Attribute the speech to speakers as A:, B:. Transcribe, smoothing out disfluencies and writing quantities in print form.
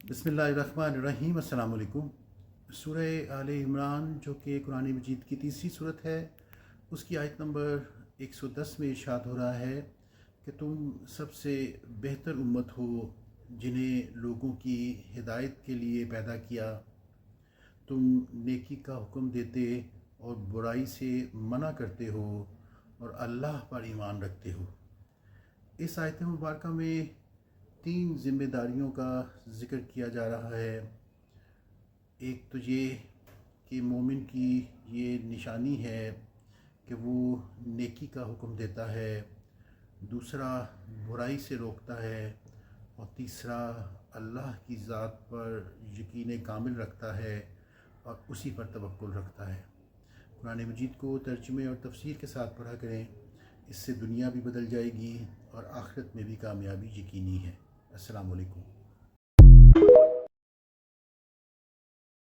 A: बिस्मिल्लाहिर्रहमानिर्रहीम। अस्सलाम वालेकुम। सूरह आले इमरान जो कि कुरान मजीद की तीसरी सूरत है, उसकी आयत नंबर 110 में इरशाद हो रहा है कि तुम सबसे बेहतर उम्मत हो जिन्हें लोगों की हिदायत के लिए पैदा किया। तुम नेकी का हुक्म देते और बुराई से मना करते हो और अल्लाह पर ईमान रखते हो। इस आयत मुबारक में 3 ज़िम्मेदारियों का ज़िक्र किया जा रहा है। एक तो ये कि मोमिन की ये निशानी है कि वो नेकी का हुक्म देता है, दूसरा बुराई से रोकता है और तीसरा अल्लाह की ज़ात पर यकीन कामिल रखता है और उसी पर तवक्कुल रखता है। कुरान मजीद को तर्जुमे और तफसीर के साथ पढ़ा करें, इससे दुनिया भी बदल जाएगी और आखिरत में भी कामयाबी यकीनी है। अस्सलाम वालेकुम।